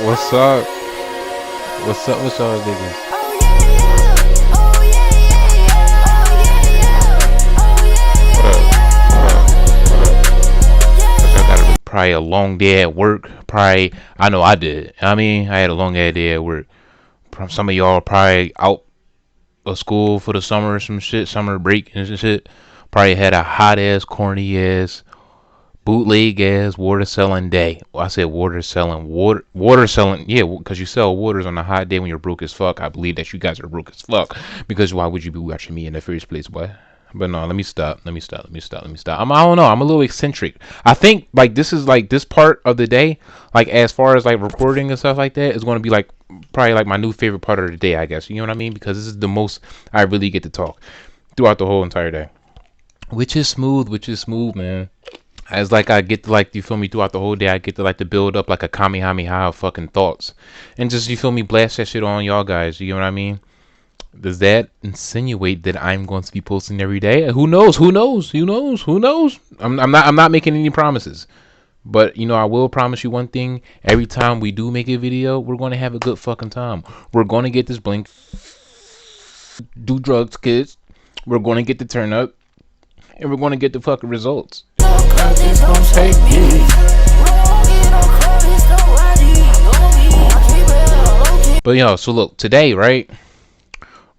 What's up? What's up with y'all niggas? What up? What up? What up? Cause I got probably a long day at work. Probably, I know I did. I mean, I had a long ass day at work. Some of y'all probably out of school for the summer or some shit, summer break and shit. Probably had a hot ass, corny ass, bootleg ass water selling day. Well, I said water selling. Yeah, because you sell waters on a hot day when you're broke as fuck. I believe that you guys are broke as fuck. Because why would you be watching me in the first place, boy? But no, let me stop. Let me stop. Let me stop. Let me stop. I don't know. I'm a little eccentric. I think like this is like this part of the day, like as far as like recording and stuff like that, is going to be like probably like my new favorite part of the day, I guess. You know what I mean? Because this is the most I really get to talk throughout the whole entire day, which is smooth. Which is smooth, man. As like I get to like you feel me throughout the whole day, I get to like to build up like a kamehameha of fucking thoughts, and just you feel me blast that shit on y'all guys. You know what I mean? Does that insinuate that I'm going to be posting every day? Who knows? Who knows? Who knows? Who knows? I'm not making any promises, but you know I will promise you one thing. Every time we do make a video, we're going to have a good fucking time. We're going to get this blink, do drugs, kids. We're going to get the turn up, and we're going to get the fucking results. It's gonna take me. But yo, so look, today, right?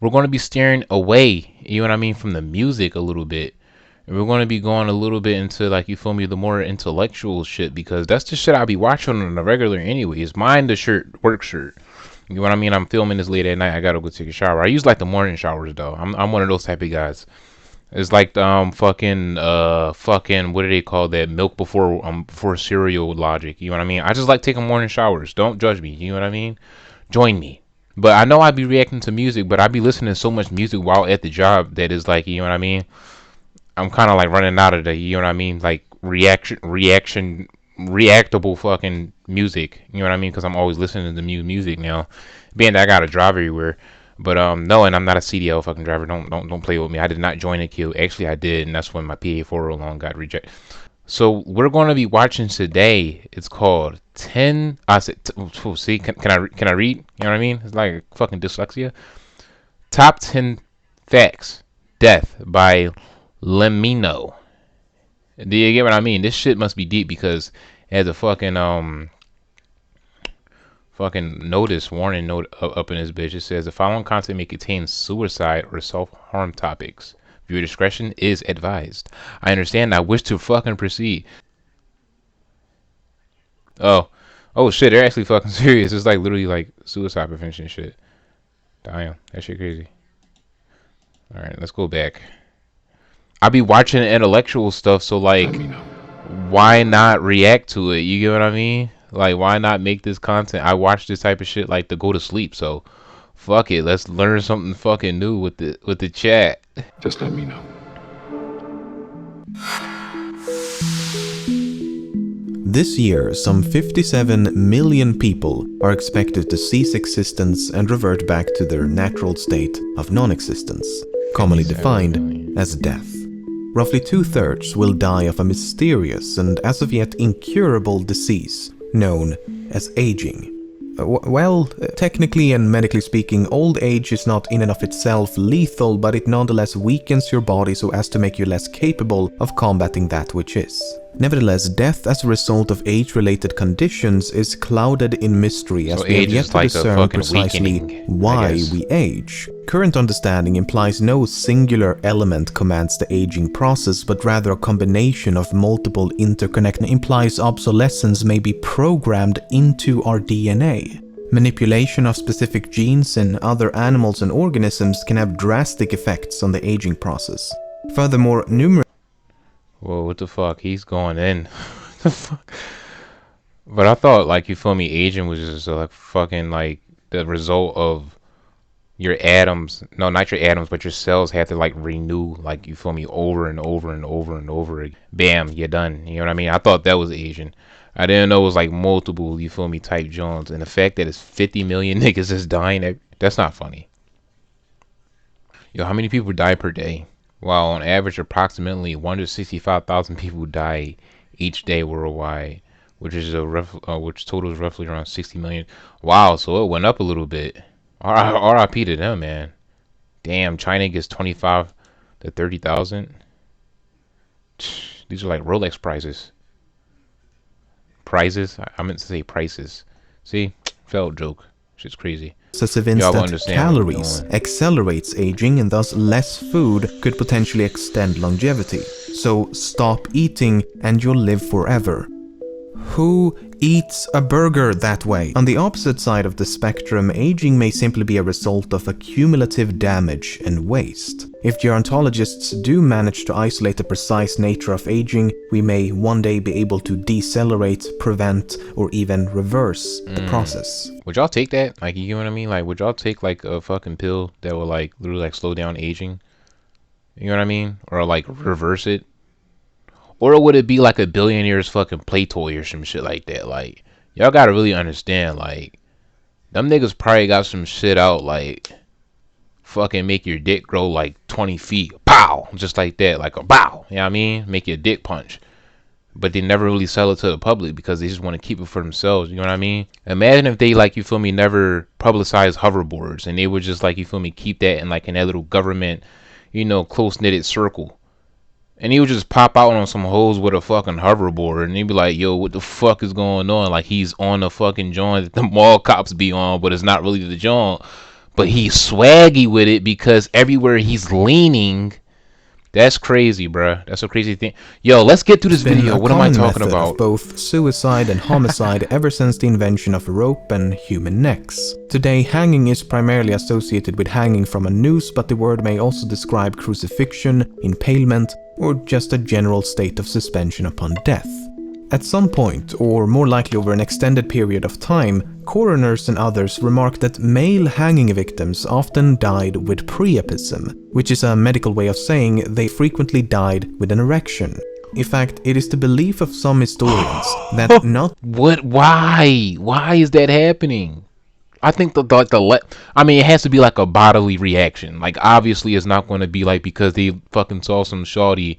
We're gonna be steering away, you know what I mean, from the music a little bit. And we're gonna be going a little bit into like you feel me, the more intellectual shit because that's the shit I be watching on the regular anyways. Mine the shirt, work shirt. You know what I mean? I'm filming this late at night. I gotta go take a shower. I use like the morning showers though. I'm one of those type of guys. It's like fucking what do they call that milk before cereal logic. You know what I mean? I just like taking morning showers. Don't judge me. You know what I mean? Join me. But I know I'd be reacting to music, but I'd be listening to so much music while at the job that is like, you know what I mean? I'm kind of like running out of the, you know what I mean? Like reactable fucking music. You know what I mean? Because I'm always listening to music now. Being that I got to drive everywhere. But no, and I'm not a CDL fucking driver. Don't play with me. I did not join a queue. Actually, I did, and that's when my PA4 loan got rejected. So we're going to be watching today. It's called 10. I said, see, can I read? You know what I mean? It's like fucking dyslexia. Top 10 facts. Death by Lemino. Do you get what I mean? This shit must be deep because it has a fucking notice warning note up in this bitch. It says the following content may contain suicide or self-harm topics. Viewer discretion is advised. I understand. I wish to fucking proceed. Oh shit, they're actually fucking serious. It's like literally like suicide prevention shit. Damn, that shit crazy. All right, let's go back. I be watching intellectual stuff, so like, why not react to it? You get what I mean? Like, why not make this content? I watch this type of shit like to go to sleep. So, fuck it. Let's learn something fucking new with the chat. Just let me know. This year, some 57 million people are expected to cease existence and revert back to their natural state of non-existence, commonly defined as death. Roughly 2/3 will die of a mysterious and as of yet incurable disease known as aging. Well, technically and medically speaking, old age is not in and of itself lethal, but it nonetheless weakens your body so as to make you less capable of combating that which is. Nevertheless, death as a result of age-related conditions is clouded in mystery as we have yet to discern precisely why we age. Current understanding implies no singular element commands the aging process, but rather a combination of multiple interconnected implies obsolescence may be programmed into our DNA. Manipulation of specific genes in other animals and organisms can have drastic effects on the aging process. Furthermore, numerous Whoa, what the fuck? He's going in. What the fuck? But I thought, like, you feel me, aging was just like fucking like the result of your atoms, no, not your atoms, but your cells have to like renew, like you feel me, over and over and over and over again. Bam, you're done. You know what I mean? I thought that was aging. I didn't know it was like multiple, you feel me, type Jones. And the fact that it's 50 million niggas is dying, that's not funny. Yo, how many people die per day? While on average, approximately 165,000 people die each day worldwide. which totals roughly around 60 million. Wow, so it went up a little bit. RIP to them, man. Damn, China gets 25 to 30,000. These are like Rolex prices. I meant to say prices. See, failed joke. Shit's crazy. Evince Y'all will that understand what I'm calories doing. accelerates aging and thus less food could potentially extend longevity. So stop eating and you'll live forever. Who eats a burger that way? On the opposite side of the spectrum, aging may simply be a result of accumulative damage and waste. If gerontologists do manage to isolate the precise nature of aging, we may one day be able to decelerate, prevent, or even reverse the process. Would y'all take that? Like, you know what I mean? Like, would y'all take like a fucking pill that will like literally like slow down aging? You know what I mean? Or like reverse it? Or would it be like a billionaire's fucking play toy or some shit like that? Like, y'all gotta really understand, like, them niggas probably got some shit out, like, fucking make your dick grow like 20 feet. Pow! Just like that, like a bow. You know what I mean? Make your dick punch. But they never really sell it to the public because they just want to keep it for themselves. You know what I mean? Imagine if they, like, you feel me, never publicize hoverboards and they would just, like, you feel me, keep that in, like, in that little government, you know, close-knitted circle. And he would just pop out on some hoes with a fucking hoverboard, and he'd be like, "Yo, what the fuck is going on?" Like he's on the fucking joint that the mall cops be on, but it's not really the joint. But he's swaggy with it because everywhere he's leaning, that's crazy, bruh. That's a crazy thing. Yo, let's get through this video. What am I talking about? Of both suicide and homicide ever since the invention of rope and human necks. Today, hanging is primarily associated with hanging from a noose, but the word may also describe crucifixion, impalement, or just a general state of suspension upon death. At some point, or more likely over an extended period of time, coroners and others remarked that male hanging victims often died with priapism, which is a medical way of saying they frequently died with an erection. In fact, it is the belief of some historians that not What? Why? Why is that happening? I think I mean, it has to be like a bodily reaction. Like, obviously, it's not going to be like because they fucking saw some shawty.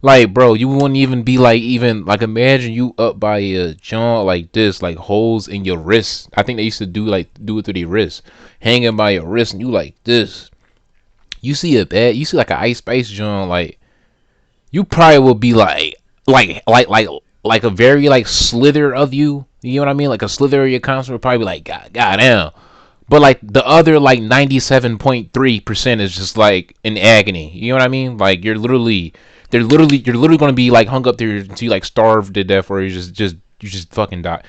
Like, bro, you wouldn't even be like, even like, imagine you up by a joint like this, like holes in your wrist. I think they used to do it through their wrist, hanging by your wrist, and you like this. You see like an Ice Spice joint, like you probably will be like a very like slither of you. You know what I mean? Like a slither of your console would probably be like, God damn. But like the other like 97.3% is just like in agony. You know what I mean? Like you're literally going to be like hung up there until you like starve to death, or you just fucking die.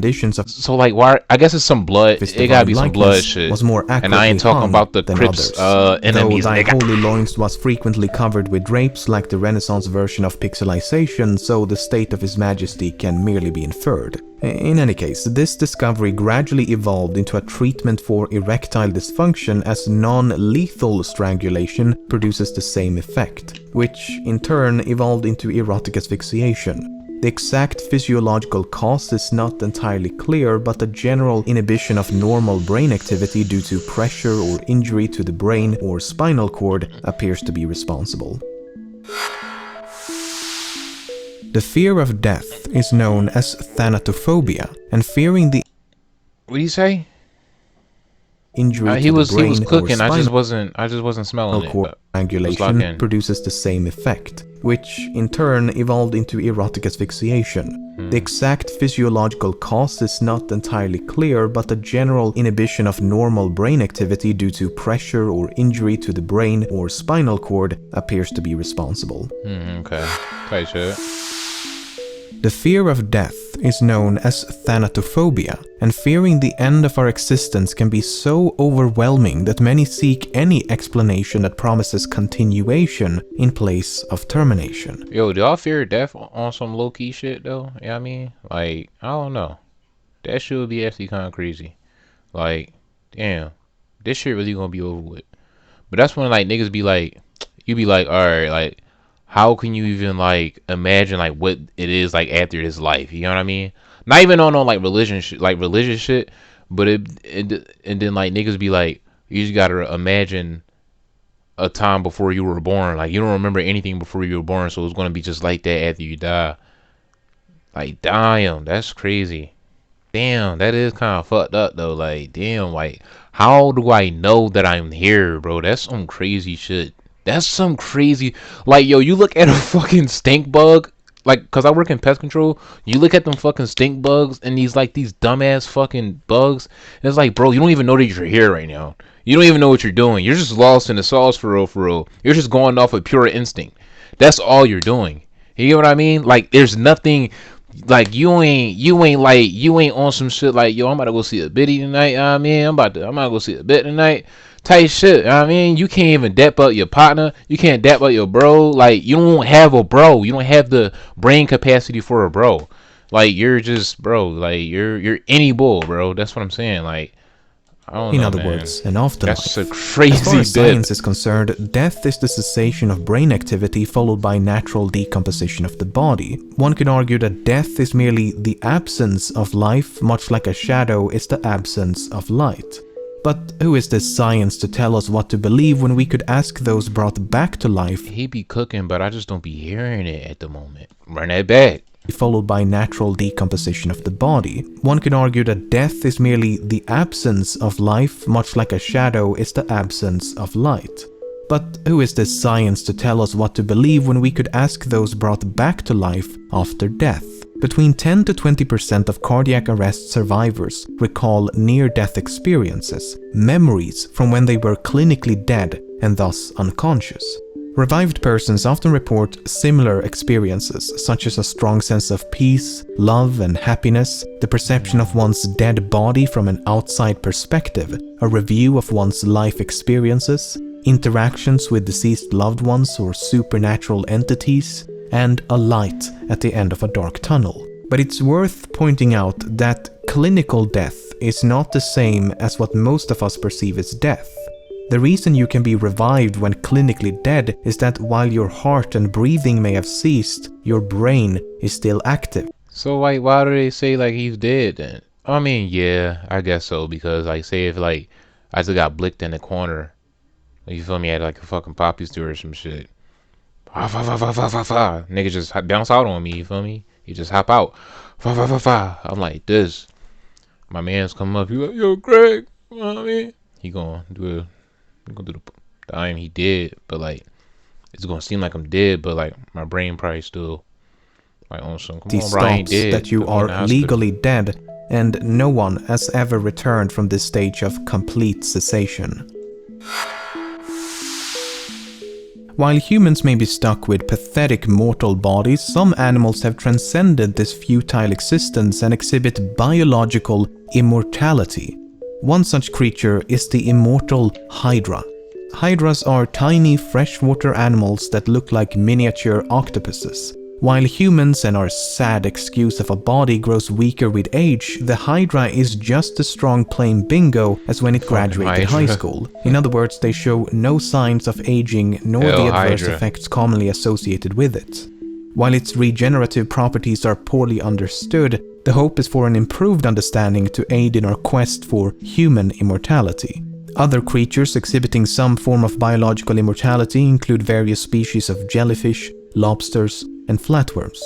conditions of So like, why? I guess it's some blood. It gotta be some blood shit. was more And I ain't talking about the than Crips others. enemies. Though Thy Nigga. Holy Loins was frequently covered with drapes like the Renaissance version of pixelization, so the state of His Majesty can merely be inferred. In any case, this discovery gradually evolved into a treatment for erectile dysfunction, as non-lethal strangulation produces the same effect, which in turn evolved into erotic asphyxiation. The exact physiological cause is not entirely clear, but the general inhibition of normal brain activity due to pressure or injury to the brain or spinal cord appears to be responsible. The fear of death is known as thanatophobia, and fearing the What do you say? injury He to was the brain cooking. or I just spinal wasn't smelling it. cord But strangulation in. produces the same effect, which in turn evolved into erotic asphyxiation. The exact physiological cause is not entirely clear, but the general inhibition of normal brain activity due to pressure or injury to the brain or spinal cord appears to be responsible. Okay. Tight shit. The fear of death is known as thanatophobia, and fearing the end of our existence can be so overwhelming that many seek any explanation that promises continuation in place of termination. Yo, do y'all fear death on some low key shit though? You know what I mean? Like, I don't know. That shit would be actually kind of crazy. Like, damn, this shit really gonna be over with. But that's when like niggas be like, you be like, all right, like, how can you even like imagine like what it is like after this life? You know what I mean? Not even on like religious shit, but it and then like niggas be like, you just gotta imagine a time before you were born. Like you don't remember anything before you were born, so it's gonna be just like that after you die. Like, damn, that's crazy. Damn, that is kind of fucked up though. Like, damn, like, how do I know that I'm here, bro? That's some crazy shit. That's some crazy. Like, yo, you look at a fucking stink bug. Like, cause I work in pest control. You look at them fucking stink bugs and these dumbass fucking bugs. And it's like, bro, you don't even know that you're here right now. You don't even know what you're doing. You're just lost in the sauce for real, for real. You're just going off of pure instinct. That's all you're doing. You get what I mean? Like, there's nothing. Like, you ain't on some shit like, yo, I'm about to go see a biddy tonight. I mean, I'm about to go see a bit tonight. Type shit. I mean, you can't even dap up your partner. You can't dap up your bro. Like, you don't have a bro. You don't have the brain capacity for a bro. Like, you're just, bro. Like, you're any bull, bro. That's what I'm saying. Like, I don't In know, other man. words, an afterlife. That's a As far crazy as bit. science is concerned, death is the cessation of brain activity followed by natural decomposition of the body. One could argue that death is merely the absence of life, much like a shadow is the absence of light. But who is this science to tell us what to believe when we could ask those brought back to life, He be cooking, but I just don't be hearing it at the moment. Run that back. followed by natural decomposition of the body? One could argue that death is merely the absence of life, much like a shadow is the absence of light. But who is this science to tell us what to believe when we could ask those brought back to life after death? Between 10 to 20% of cardiac arrest survivors recall near-death experiences, memories from when they were clinically dead and thus unconscious. Revived persons often report similar experiences, such as a strong sense of peace, love, and happiness, the perception of one's dead body from an outside perspective, a review of one's life experiences, interactions with deceased loved ones or supernatural entities, and a light at the end of a dark tunnel. But it's worth pointing out that clinical death is not the same as what most of us perceive as death. The reason you can be revived when clinically dead is that while your heart and breathing may have ceased, your brain is still active. So, like, why do they say, like, he's dead then? I mean, yeah, I guess so, because, like, say if, like, I just got blicked in the corner, you feel me, at, like, a fucking poppy store or some shit. Fa, fa, fa, fa, fa, fa, fa. Nigga just bounce out on me, you feel me? He just hop out. Fa, fa, fa, fa. I'm like, this. My man's come up, he like, yo, Greg, you know what I mean? He gonna do the I am he dead, but, like, it's gonna seem like I'm dead, but, like, my brain probably still, like, on some, come on, bro, I ain't Stops dead. that you Put me in the are hospital. legally dead, and no one has ever returned from this stage of complete cessation. While humans may be stuck with pathetic mortal bodies, some animals have transcended this futile existence and exhibit biological immortality. One such creature is the immortal hydra. Hydras are tiny freshwater animals that look like miniature octopuses. While humans and our sad excuse of a body grows weaker with age, the hydra is just as strong playing bingo as when it graduated high Hydra. school. In other words, they show no signs of aging nor Hell, the adverse Hydra. effects commonly associated with it. While its regenerative properties are poorly understood, the hope is for an improved understanding to aid in our quest for human immortality. Other creatures exhibiting some form of biological immortality include various species of jellyfish, lobsters, and flatworms.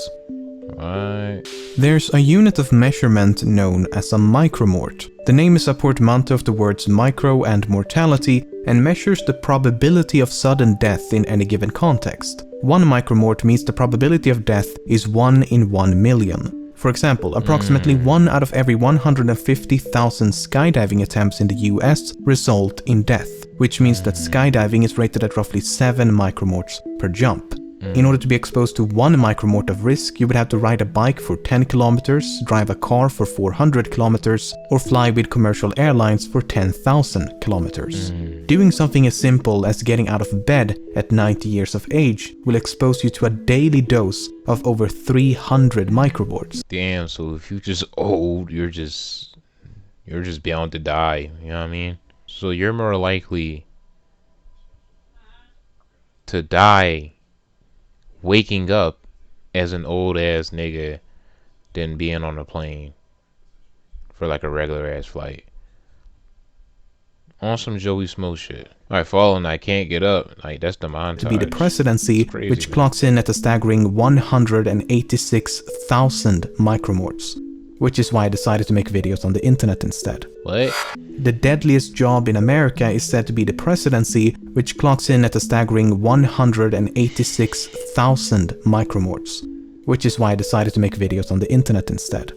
Alright. There's a unit of measurement known as a micromort. The name is a portmanteau of the words micro and mortality and measures the probability of sudden death in any given context. One micromort means the probability of death is 1 in 1 million. For example, approximately 1 out of every 150,000 skydiving attempts in the US result in death, which means that skydiving is rated at roughly 7 micromorts per jump. In order to be exposed to 1 micromort of risk, you would have to ride a bike for 10 kilometers, drive a car for 400 kilometers, or fly with commercial airlines for 10,000 kilometers. Doing something as simple as getting out of bed at 90 years of age will expose you to a daily dose of over 300 micromorts. Damn, so if you just old, you're just bound to die, you know what I mean? So you're more likely to die waking up as an old ass nigga than being on a plane for like a regular ass flight. On some Joey Smo shit. Like falling, I can't get up. Like that's the montage. To be the presidency, It's crazy, which man. clocks in at a staggering 186,000 micromorts, which is why I decided to make videos on the internet instead. What? The deadliest job in America is said to be the presidency, which clocks in at a staggering 186,000 micromorts, which is why I decided to make videos on the internet instead.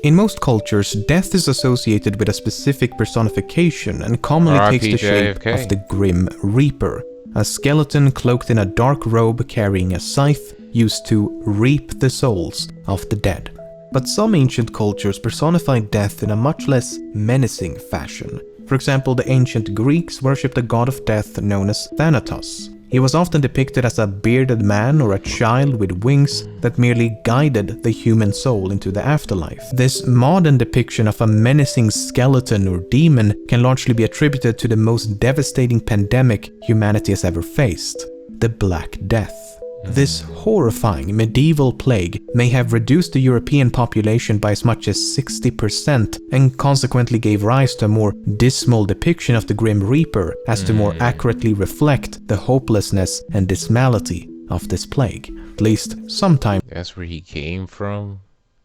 In most cultures, death is associated with a specific personification and commonly takes the shape RIP of the Grim Reaper, a skeleton cloaked in a dark robe carrying a scythe used to reap the souls of the dead. But some ancient cultures personified death in a much less menacing fashion. For example, the ancient Greeks worshipped a god of death known as Thanatos. He was often depicted as a bearded man or a child with wings that merely guided the human soul into the afterlife. This modern depiction of a menacing skeleton or demon can largely be attributed to the most devastating pandemic humanity has ever faced: the Black Death. This horrifying medieval plague may have reduced the European population by as much as 60% and consequently gave rise to a more dismal depiction of the Grim Reaper as to more accurately reflect the hopelessness and dismality of this plague, at least sometimes. That's where he came from?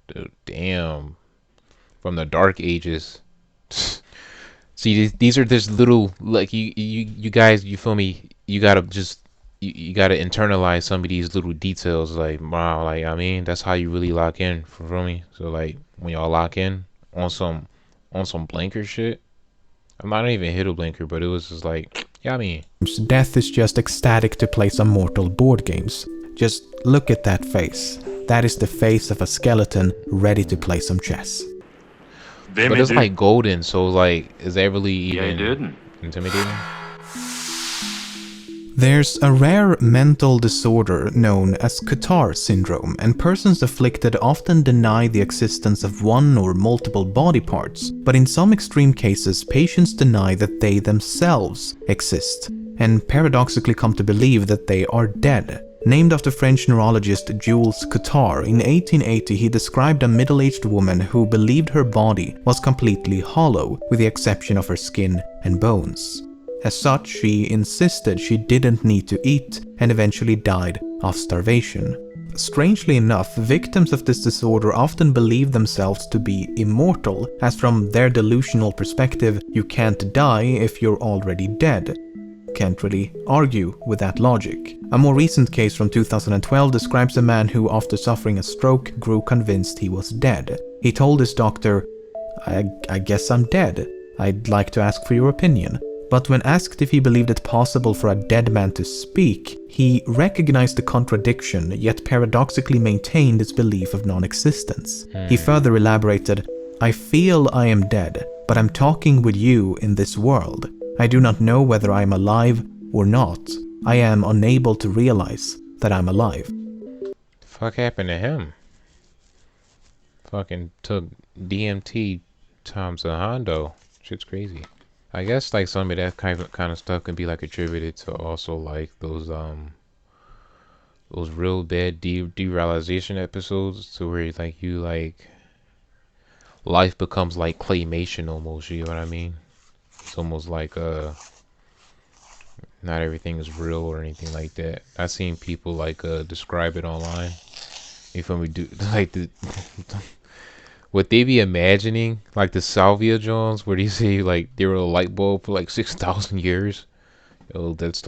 Dude, damn. From the Dark Ages. See, these are just little, like, you guys, you feel me? You gotta just, you gotta internalize some of these little details. Like, wow, like, I mean, that's how you really lock in, feel me? So, like, when y'all lock in on some blinker shit, I'm not even hit a blinker, but it was just like, yeah, I mean. Death is just ecstatic to play some mortal board games. Just look at that face. That is the face of a skeleton ready to play some chess. But it's like golden, so like, is that really even intimidating? There's a rare mental disorder known as Cotard syndrome, and persons afflicted often deny the existence of one or multiple body parts, but in some extreme cases, patients deny that they themselves exist, and paradoxically come to believe that they are dead. Named after French neurologist Jules Cotard, in 1880 he described a middle-aged woman who believed her body was completely hollow, with the exception of her skin and bones. As such, she insisted she didn't need to eat and eventually died of starvation. Strangely enough, victims of this disorder often believe themselves to be immortal, as from their delusional perspective, you can't die if you're already dead. Can't really argue with that logic. A more recent case from 2012 describes a man who, after suffering a stroke, grew convinced he was dead. He told his doctor, I guess I'm dead. I'd like to ask for your opinion. But when asked if he believed it possible for a dead man to speak, he recognized the contradiction, yet paradoxically maintained his belief of non-existence. He further elaborated, I feel I am dead, but I'm talking with you in this world. I do not know whether I am alive or not. I am unable to realize that I'm alive. The fuck happened to him? Fucking took DMT times a hondo. Shit's crazy. I guess like some of that kind of stuff can be like attributed to also like those real bad derealization episodes, to where like you like life becomes like claymation almost, you know what I mean? It's almost like not everything is real or anything like that. I've seen people like describe it online. You feel me? Do like the what they be imagining, like the Salvia Jones, where they say like they were a light bulb for like 6,000 years. Yo, that's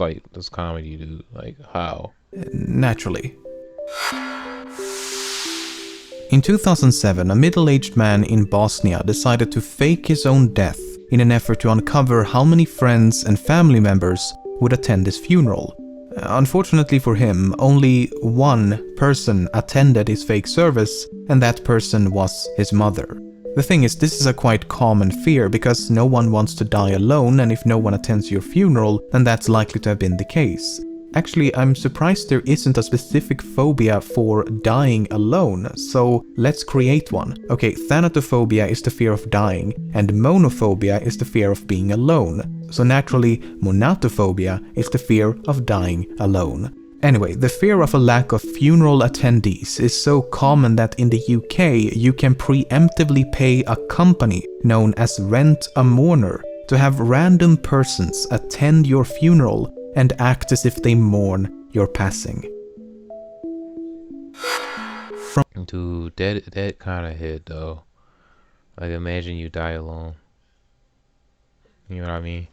comedy, dude. Like, how? Naturally. In 2007, a middle-aged man in Bosnia decided to fake his own death in an effort to uncover how many friends and family members would attend his funeral. Unfortunately for him, only one person attended his fake service, and that person was his mother. The thing is, this is a quite common fear because no one wants to die alone, and if no one attends your funeral, then that's likely to have been the case. Actually, I'm surprised there isn't a specific phobia for dying alone, so let's create one. Okay, thanatophobia is the fear of dying, and monophobia is the fear of being alone. So naturally, monatophobia is the fear of dying alone. Anyway, the fear of a lack of funeral attendees is so common that in the UK you can preemptively pay a company known as Rent a Mourner to have random persons attend your funeral and act as if they mourn your passing. Dude, that kind of hit though. Like, imagine you die alone. You know what I mean?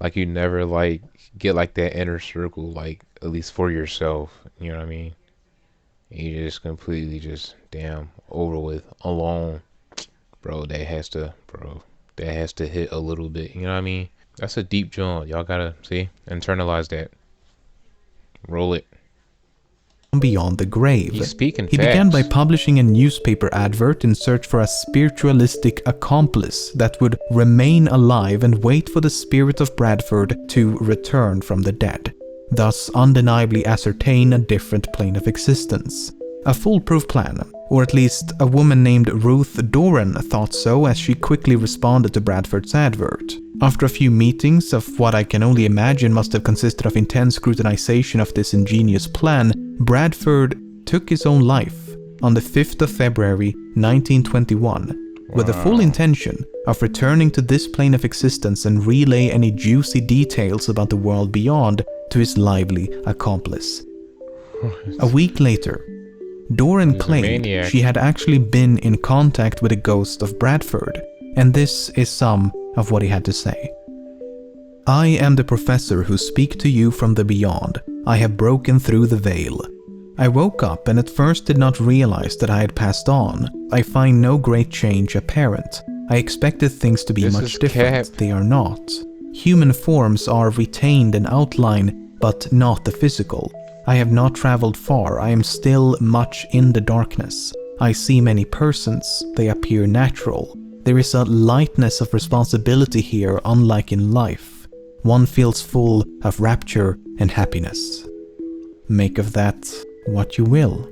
Like, you never like get like that inner circle, like at least for yourself. You know what I mean? You just completely just damn over with alone, bro. That has to hit a little bit. You know what I mean? That's a deep joint. Y'all gotta see, internalize that. Roll it. Beyond the grave. He's speaking He facts. began by publishing a newspaper advert in search for a spiritualistic accomplice that would remain alive and wait for the spirit of Bradford to return from the dead, thus undeniably ascertain a different plane of existence. A foolproof plan, or at least a woman named Ruth Doran thought so as she quickly responded to Bradford's advert. After a few meetings of what I can only imagine must have consisted of intense scrutinization of this ingenious plan, Bradford took his own life on the 5th of February 1921, with the full intention of returning to this plane of existence and relay any juicy details about the world beyond to his lively accomplice. A week later, Doran claimed she had actually been in contact with the ghost of Bradford, and this is some of what he had to say. I am the professor who speak to you from the beyond. I have broken through the veil. I woke up and at first did not realize that I had passed on. I find no great change apparent. I expected things to be much different. They are not. Human forms are retained in outline, but not the physical. I have not traveled far. I am still much in the darkness. I see many persons. They appear natural. There is a lightness of responsibility here, unlike in life. One feels full of rapture and happiness. Make of that what you will.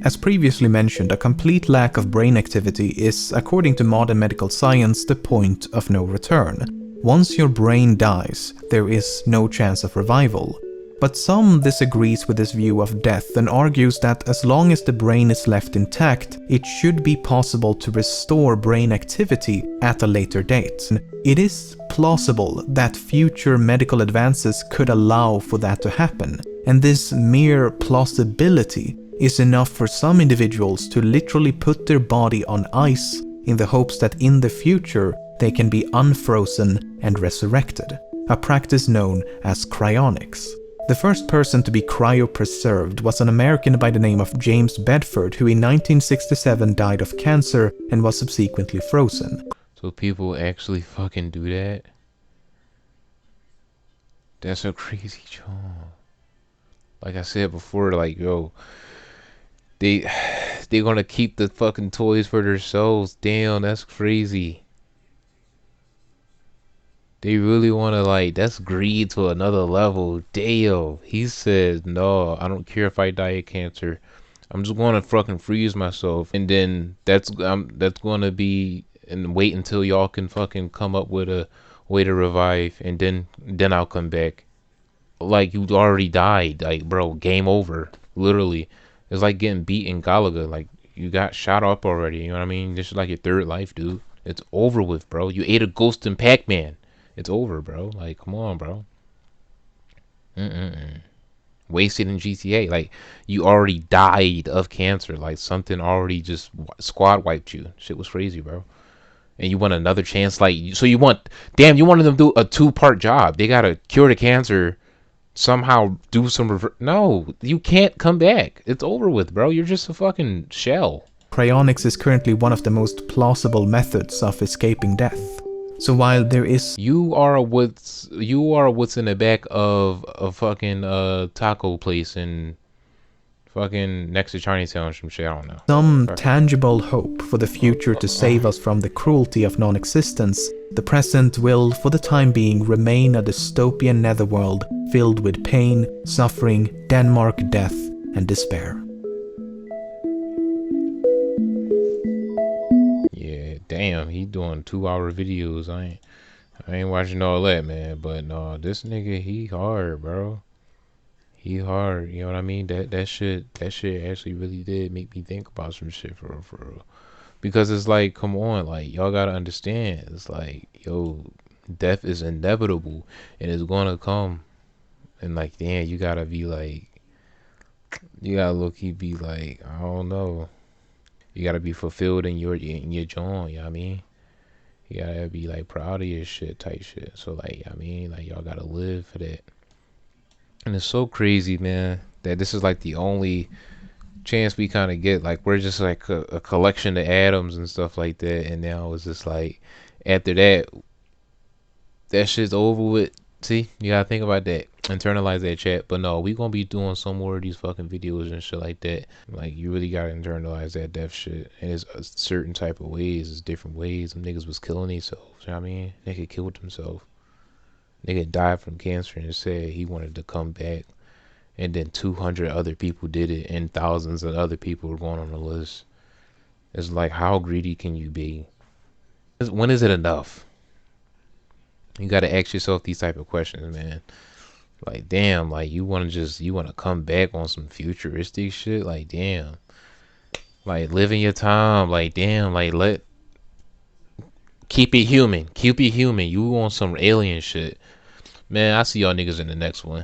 As previously mentioned, a complete lack of brain activity is, according to modern medical science, the point of no return. Once your brain dies, there is no chance of revival. But some disagrees with this view of death and argues that as long as the brain is left intact, it should be possible to restore brain activity at a later date. It is plausible that future medical advances could allow for that to happen, and this mere plausibility is enough for some individuals to literally put their body on ice in the hopes that in the future they can be unfrozen and resurrected, a practice known as cryonics. The first person to be cryopreserved was an American by the name of James Bedford, who in 1967 died of cancer and was subsequently frozen. So people actually fucking do that? That's a crazy job. Like I said before, like, yo, they're gonna keep the fucking toys for themselves. Damn, that's crazy. They really want to, like, that's greed to another level. Damn. He says, no, I don't care if I die of cancer. I'm just going to fucking freeze myself. And then that's going to be, and wait until y'all can fucking come up with a way to revive. And then I'll come back. Like, you already died. Like, bro, game over. Literally. It's like getting beat in Galaga. Like, you got shot up already. You know what I mean? This is like your third life, dude. It's over with, bro. You ate a ghost in Pac-Man. It's over, bro. Like, come on, bro. Wasted in GTA. Like, you already died of cancer. Like, something already just squad wiped you. Shit was crazy, bro. And you want another chance? Like, so you want... Damn, you wanted them to do a 2-part job. They gotta cure the cancer. Somehow do some... No, you can't come back. It's over with, bro. You're just a fucking shell. Cryonics is currently one of the most plausible methods of escaping death. So while there is... You are what's in the back of a fucking taco place in fucking next to Chinatown or some shit, I don't know. Some tangible hope for the future to save us from the cruelty of non-existence, the present will, for the time being, remain a dystopian netherworld filled with pain, suffering, Denmark, death, and despair. Damn, he doing 2-hour videos. I ain't watching all that, man. But no, this nigga, he hard, bro. He hard. You know what I mean? That shit actually really did make me think about some shit for real, for real. Because it's like, come on, like y'all gotta understand. It's like, yo, death is inevitable and it's gonna come. And like, damn, you gotta be like, you gotta look, he be like, I don't know. You gotta be fulfilled in your joint. You know what I mean? You gotta be like proud of your shit, type shit. So like, I mean, like y'all gotta live for that. And it's so crazy, man, that this is like the only chance we kind of get. Like we're just like a collection of atoms and stuff like that. And now it's just like after that, that shit's over with. See, you gotta think about that. Internalize that, chat. But no, we gonna be doing some more of these fucking videos and shit like that. Like you really gotta internalize that death shit. And it's a certain type of ways. It's different ways. Them niggas was killing themselves. You know what I mean? Nigga killed himself. Nigga died from cancer and said he wanted to come back. And then 200 other people did it, and thousands of other people were going on the list. It's like, how greedy can you be? When is it enough? You got to ask yourself these type of questions, man. Like, damn, like you want to come back on some futuristic shit. Like, damn, like living your time. Like, damn, like keep it human. Keep it human. You want some alien shit, man? I see y'all niggas in the next one.